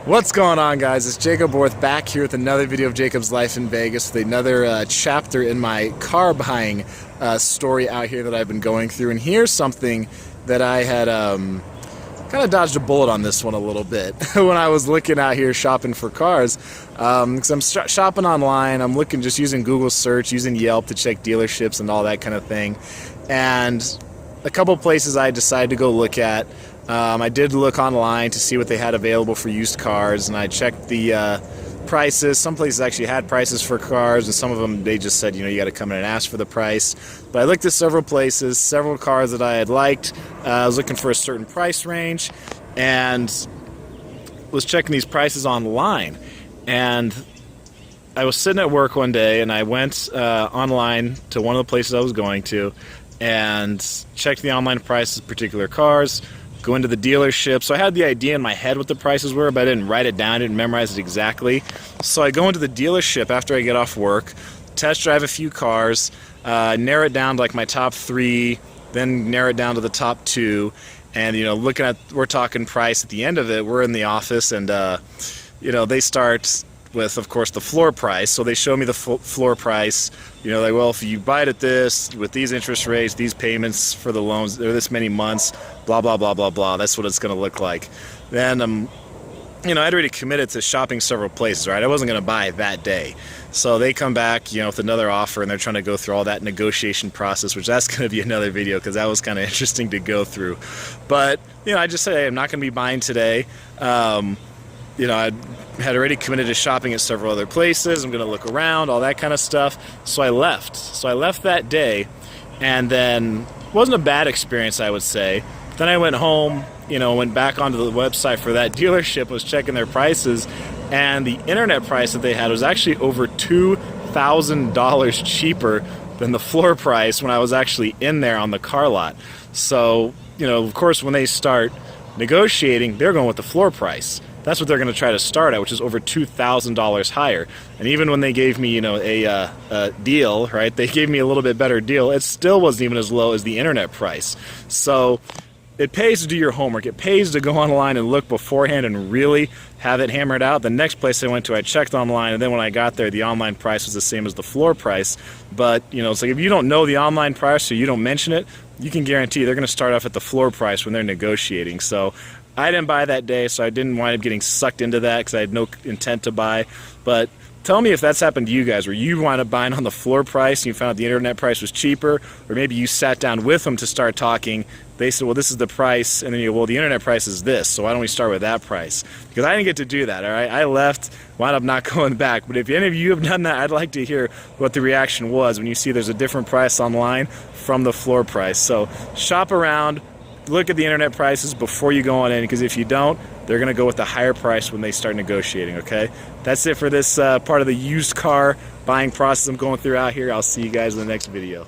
What's going on, guys? It's Jacoborth back here with another video of Jacob's Life in Vegas, with another chapter in my car buying story out here that I've been going through. And here's something that I had kind of dodged a bullet on this one a little bit when I was looking out here shopping for cars. Because I'm shopping online, I'm looking, just using Google search, using Yelp to check dealerships and all that kind of thing. And a couple places I decided to go look at. I did look online to see what they had available for used cars, and I checked the prices. Some places actually had prices for cars, and some of them they just said, you know, you got to come in and ask for the price. But I looked at several places, several cars that I had liked. I was looking for a certain price range, and was checking these prices online. And I was sitting at work one day, and I went online to one of the places I was going to, and checked the online prices of particular cars. Go into the dealership. So I had the idea in my head what the prices were, but I didn't write it down, I didn't memorize it exactly. So I go into the dealership after I get off work, test drive a few cars, narrow it down to like my top 3, then narrow it down to the top 2. And, you know, looking at, we're talking price at the end of it, we're in the office, and, you know, they start with, of course, the floor price. So they show me the floor price, you know, like, well, if you buy it at this, with these interest rates, these payments for the loans, they're this many months, blah, blah, blah, blah, blah. That's what it's going to look like. Then, you know, I'd already committed to shopping several places, right? I wasn't going to buy that day. So they come back, you know, with another offer, and they're trying to go through all that negotiation process, which that's going to be another video, because that was kind of interesting to go through. But, you know, I just say, hey, I'm not going to be buying today. You know, I had already committed to shopping at several other places. I'm going to look around, all that kind of stuff. So I left. So I left that day, and then it wasn't a bad experience, I would say. Then I went home, you know, went back onto the website for that dealership, was checking their prices, and the internet price that they had was actually over $2,000 cheaper than the floor price when I was actually in there on the car lot. So, you know, of course, when they start negotiating, they're going with the floor price. That's what they're going to try to start at, which is over $2,000 higher. And even when they gave me, you know, a deal, right, they gave me a little bit better deal, it still wasn't even as low as the internet price. So it pays to do your homework. It pays to go online and look beforehand and really have it hammered out. The next place I went to, I checked online, and then when I got there, the online price was the same as the floor price. But, you know, it's like if you don't know the online price or you don't mention it, you can guarantee they're going to start off at the floor price when they're negotiating. So I didn't buy that day, so I didn't wind up getting sucked into that because I had no intent to buy. But tell me if that's happened to you guys, where you wind up buying on the floor price and you found out the internet price was cheaper, or maybe you sat down with them to start talking. They said, well, this is the price, and then you go, well, the internet price is this, so why don't we start with that price? Because I didn't get to do that, all right? I left, wound up not going back. But if any of you have done that, I'd like to hear what the reaction was when you see there's a different price online from the floor price. So shop around, look at the internet prices before you go on in, because if you don't, they're going to go with the higher price when they start negotiating, okay? That's it for this part of the used car buying process I'm going through out here. I'll see you guys in the next video.